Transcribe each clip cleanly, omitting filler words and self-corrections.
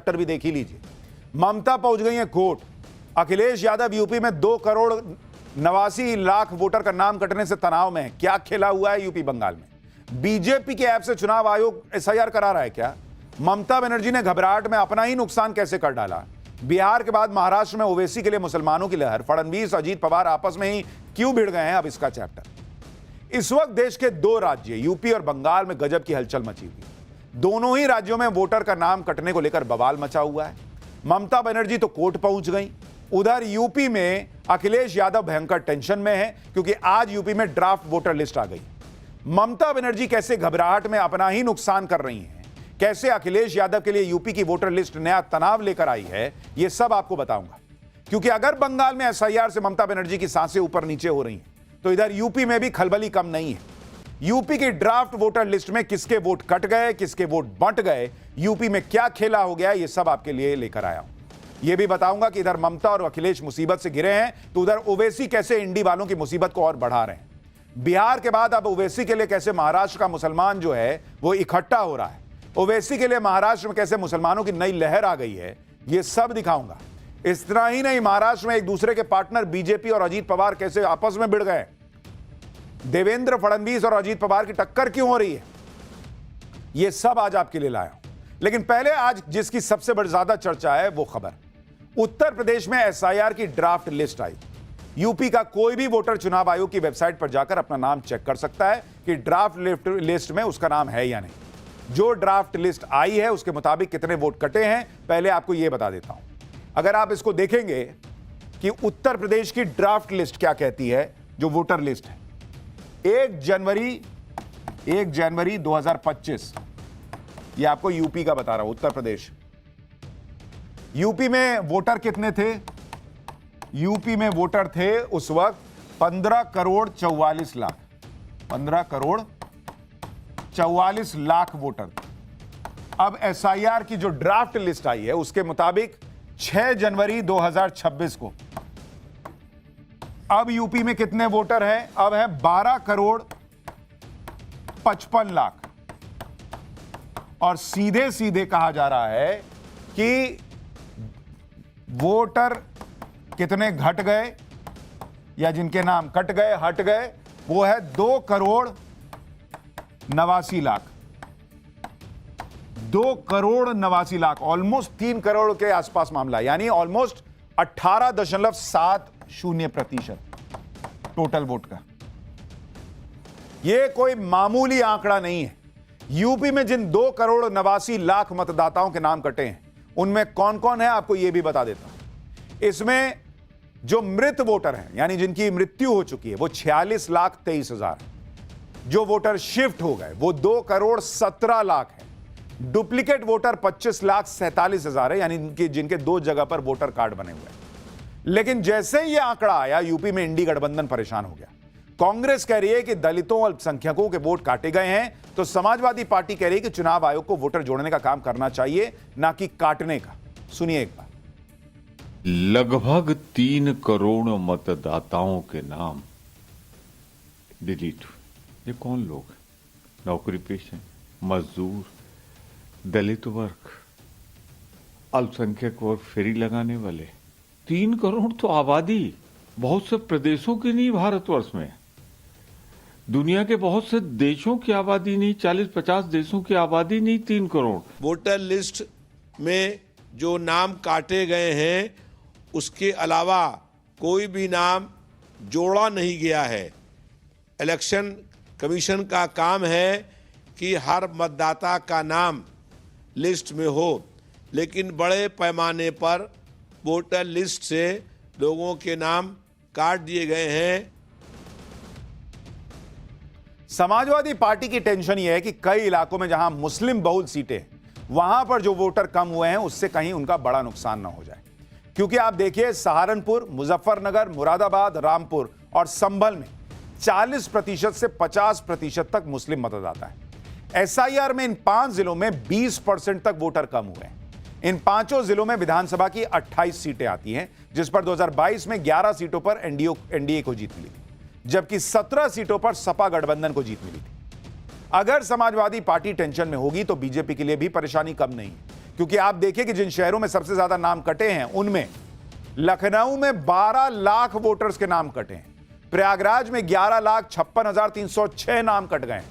Chapter भी देख ही लीजिए। ममता पहुंच गई है कोर्ट। अखिलेश यादव यूपी में 2,89,00,000 वोटर का नाम कटने से तनाव में है। क्या खेला हुआ है यूपी बंगाल में? बीजेपी के ऐप से चुनाव आयोग एसआईआर करा रहा है क्या? ममता बनर्जी ने घबराहट में अपना ही नुकसान कैसे कर डाला? बिहार के बाद महाराष्ट्र में ओवैसी के लिए मुसलमानों की लहर। फडणवीस अजीत पवार आपस में ही क्यों भिड़ गए हैं? अब इसका चैप्टर। इस वक्त देश के दो राज्य यूपी और बंगाल में गजब की हलचल मची हुई है। दोनों ही राज्यों में वोटर का नाम कटने को लेकर बवाल मचा हुआ है। ममता बनर्जी तो कोर्ट पहुंच गई। उधर यूपी में अखिलेश यादव भयंकर टेंशन में है क्योंकि आज यूपी में ड्राफ्ट वोटर लिस्ट आ गई। ममता बनर्जी कैसे घबराहट में अपना ही नुकसान कर रही हैं, कैसे अखिलेश यादव के लिए यूपी की वोटर लिस्ट नया तनाव लेकर आई है, यह सब आपको बताऊंगा। क्योंकि अगर बंगाल में एसआईआर से ममता बनर्जी की सांसें ऊपर नीचे हो रही हैं, तो इधर यूपी में भी खलबली कम नहीं है। यूपी की ड्राफ्ट वोटर लिस्ट में किसके वोट कट गए, किसके वोट बंट गए, यूपी में क्या खेला हो गया, यह सब आपके लिए लेकर आया हूं। यह भी बताऊंगा कि इधर ममता और अखिलेश मुसीबत से घिरे हैं, तो उधर ओवैसी कैसे इंडी वालों की मुसीबत को और बढ़ा रहे हैं। बिहार के बाद अब ओवैसी के लिए कैसे महाराष्ट्र का मुसलमान जो है वो इकट्ठा हो रहा है। ओवैसी के लिए महाराष्ट्र में कैसे मुसलमानों की नई लहर आ गई है, यह सब दिखाऊंगा। इतना ही नहीं, महाराष्ट्र में एक दूसरे के पार्टनर बीजेपी और अजीत पवार कैसे आपस में भिड़ गए। देवेंद्र फडणवीस और अजीत पवार की टक्कर क्यों हो रही है, यह सब आज आपके लिए लाया हूं। लेकिन पहले आज जिसकी सबसे बड़ी ज्यादा चर्चा है वो खबर, उत्तर प्रदेश में एसआईआर की ड्राफ्ट लिस्ट आई। यूपी का कोई भी वोटर चुनाव आयोग की वेबसाइट पर जाकर अपना नाम चेक कर सकता है कि ड्राफ्ट लिस्ट में उसका नाम है या नहीं। जो ड्राफ्ट लिस्ट आई है उसके मुताबिक कितने वोट कटे हैं, पहले आपको यह बता देता हूं। अगर आप इसको देखेंगे कि उत्तर प्रदेश की ड्राफ्ट लिस्ट क्या कहती है, जो वोटर लिस्ट है, 1 जनवरी 2025, ये आपको यूपी का बता रहा हूं, उत्तर प्रदेश। यूपी में वोटर कितने थे? यूपी में वोटर थे उस वक्त 15 करोड़ 44 लाख, 15 करोड़ 44 लाख वोटर। अब एसआईआर की जो ड्राफ्ट लिस्ट आई है उसके मुताबिक 6 जनवरी 2026 को अब यूपी में कितने वोटर हैं? अब है 12 करोड़ 55 लाख। और सीधे सीधे कहा जा रहा है कि वोटर कितने घट गए या जिनके नाम कट गए, हट गए, वो है 2 करोड़ 89 लाख। 2 करोड़ 89 लाख, ऑलमोस्ट 3 करोड़ के आसपास मामला, यानी ऑलमोस्ट 18.70% टोटल वोट का। यह कोई मामूली आंकड़ा नहीं है। यूपी में जिन 2 करोड़ 89 लाख मतदाताओं के नाम कटे हैं, उनमें कौन कौन है आपको यह भी बता देता हूं। इसमें जो मृत वोटर हैं, यानी जिनकी मृत्यु हो चुकी है, वो 46,23,000 है। जो वोटर शिफ्ट हो गए वो 2 करोड़ 17 लाख है। डुप्लीकेट वोटर 25,47,000 है, यानी जिनके 2 जगह पर वोटर कार्ड बने हुए हैं। लेकिन जैसे ही यह आंकड़ा आया, यूपी में इंडी गठबंधन परेशान हो गया। कांग्रेस कह रही है कि दलितों और अल्पसंख्यकों के वोट काटे गए हैं, तो समाजवादी पार्टी कह रही है कि चुनाव आयोग को वोटर जोड़ने का काम करना चाहिए, ना कि काटने का। सुनिए एक बार। लगभग 3 करोड़ मतदाताओं के नाम डिलीट हुए। ये कौन लोग हैं? नौकरी पेशा, मजदूर, दलित वर्ग, अल्पसंख्यक वर्ग, फेरी लगाने वाले। 3 करोड़ तो आबादी बहुत से प्रदेशों की नहीं, भारतवर्ष में दुनिया के बहुत से देशों की आबादी नहीं, 40-50 देशों की आबादी नहीं, 3 करोड़। वोटर लिस्ट में जो नाम काटे गए हैं उसके अलावा कोई भी नाम जोड़ा नहीं गया है। इलेक्शन कमीशन का काम है कि हर मतदाता का नाम लिस्ट में हो, लेकिन बड़े पैमाने पर वोटर लिस्ट से लोगों के नाम काट दिए गए हैं। समाजवादी पार्टी की टेंशन यह है कि कई इलाकों में जहां मुस्लिम बहुल सीटें, वहां पर जो वोटर कम हुए हैं उससे कहीं उनका बड़ा नुकसान ना हो जाए। क्योंकि आप देखिए, सहारनपुर, मुजफ्फरनगर, मुरादाबाद, रामपुर और संभल में 40% से 50% तक मुस्लिम मतदाता है। एसआईआर में इन 5 जिलों में 20% तक वोटर कम हुए हैं। इन 5 जिलों में विधानसभा की 28 सीटें आती हैं, जिस पर 2022 में 11 सीटों पर एनडीए को जीत मिली थी, जबकि 17 सीटों पर सपा गठबंधन को जीत मिली थी। अगर समाजवादी पार्टी टेंशन में होगी तो बीजेपी के लिए भी परेशानी कम नहीं है, क्योंकि आप देखिए कि जिन शहरों में सबसे ज्यादा नाम कटे हैं उनमें लखनऊ में 12 लाख वोटर्स के नाम कटे हैं, प्रयागराज में 11,56,306 नाम कट गए,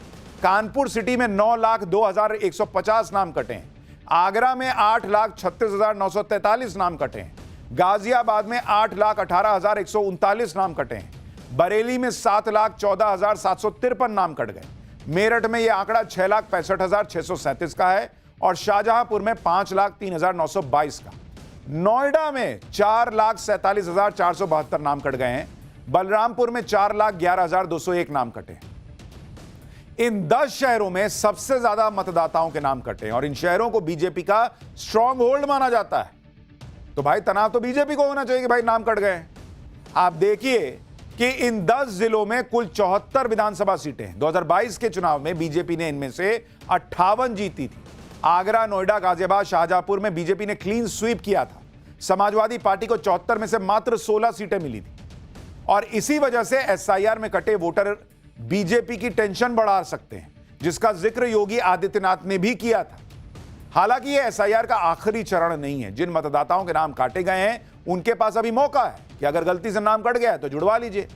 कानपुर सिटी में 9,02,150 नाम कटे हैं, आगरा में 8,36,943 नाम कटे हैं, गाजियाबाद में 8,18,139 नाम कटे हैं, बरेली में 7,14,753 नाम कट गए, मेरठ में यह आंकड़ा 6,65,637 का है और शाहजहांपुर में 5,03,922 का, नोएडा में 4,47,472 नाम कट गए हैं, बलरामपुर में 4,11,201 नाम कटे हैं। इन 10 शहरों में सबसे ज्यादा मतदाताओं के नाम कटे हैं और इन शहरों को बीजेपी का स्ट्रांग होल्ड माना जाता है। तो भाई तनाव तो बीजेपी को होना चाहिए कि भाई नाम कट गए। आप देखिए कि इन 10 जिलों में कुल 74 विधानसभा सीटें 2022 के चुनाव में बीजेपी ने इनमें से 58 जीती थी। आगरा, नोएडा, गाजियाबाद, शाहजहांपुर में बीजेपी ने क्लीन स्वीप किया था। समाजवादी पार्टी को 74 में से मात्र 16 सीटें मिली थी और इसी वजह से एसआईआर में कटे वोटर बीजेपी की टेंशन बढ़ा सकते हैं, जिसका जिक्र योगी आदित्यनाथ ने भी किया था। हालांकि यह एसआईआर का आखिरी चरण नहीं है। जिन मतदाताओं के नाम काटे गए हैं उनके पास अभी मौका है कि अगर गलती से नाम कट गया है तो जुड़वा लीजिए।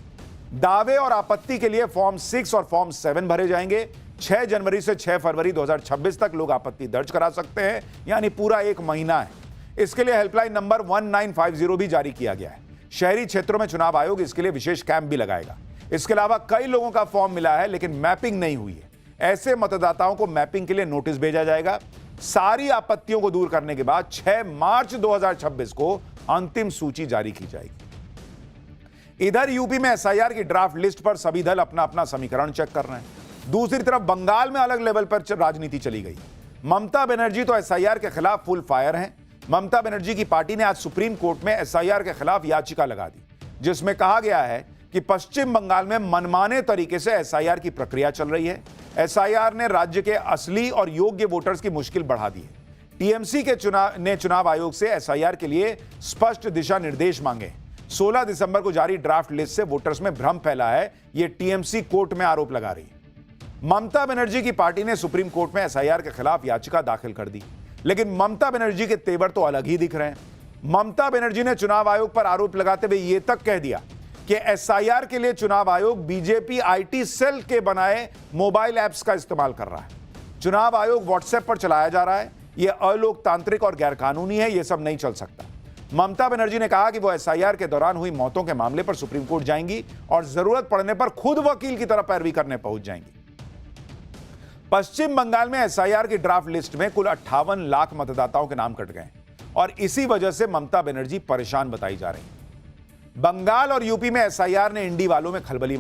दावे और आपत्ति के लिए फॉर्म 6 और फॉर्म 7 भरे जाएंगे। 6 जनवरी से 6 फरवरी 2026 तक लोग आपत्ति दर्ज करा सकते हैं, यानी पूरा 1 महीना है। इसके लिए हेल्पलाइन नंबर 1950 भी जारी किया गया है। शहरी क्षेत्रों में चुनाव आयोग इसके लिए विशेष कैंप भी लगाएगा। इसके अलावा कई लोगों का फॉर्म मिला है लेकिन मैपिंग नहीं हुई है। ऐसे मतदाताओं को मैपिंग के लिए नोटिस भेजा जाएगा। सारी आपत्तियों को दूर करने के बाद 6 मार्च 2026 को अंतिम सूची जारी की जाएगी। इधर यूपी में एसआईआर की ड्राफ्ट लिस्ट पर सभी दल अपना अपना समीकरण चेक कर रहे हैं। दूसरी तरफ बंगाल में अलग लेवल पर राजनीति चली गई। ममता बनर्जी तो एसआईआर के खिलाफ फुल फायर हैं। ममता बनर्जी की पार्टी ने आज सुप्रीम कोर्ट में एसआईआर के खिलाफ याचिका लगा दी, जिसमें कहा गया है कि पश्चिम बंगाल में मनमाने तरीके से एसआईआर की प्रक्रिया चल रही है। एसआईआर ने राज्य के असली और योग्य वोटर्स की मुश्किल बढ़ा दी है। टीएमसी के चुनाव आयोग से एसआईआर के लिए स्पष्ट दिशा निर्देश मांगे। 16 दिसंबर को जारी ड्राफ्ट लिस्ट से वोटर्स में भ्रम फैला है, यह टीएमसी कोर्ट में आरोप लगा रही है। ममता बनर्जी की पार्टी ने सुप्रीम कोर्ट में एसआईआर के खिलाफ याचिका दाखिल कर दी, लेकिन ममता बनर्जी के तेवर तो अलग ही दिख रहे हैं। ममता बनर्जी ने चुनाव आयोग पर आरोप लगाते हुए यह तक कह दिया कि एसआईआर के लिए चुनाव आयोग बीजेपी आईटी सेल के बनाए मोबाइल ऐप्स का इस्तेमाल कर रहा है। चुनाव आयोग व्हाट्सएप पर चलाया जा रहा है। यह अलोकतांत्रिक और गैरकानूनी है, यह सब नहीं चल सकता। ममता बनर्जी ने कहा कि वो एसआईआर के दौरान हुई मौतों के मामले पर सुप्रीम कोर्ट जाएंगी और जरूरत पड़ने पर खुद वकील की तरह पैरवी करने पहुंच जाएंगी। पश्चिम बंगाल में एसआईआर की ड्राफ्ट लिस्ट में कुल 58 लाख मतदाताओं के नाम कट गए और इसी वजह से ममता बनर्जी परेशान बताई जा रही है। बंगाल और यूपी में एसआईआर ने इंडी वालों में खलबली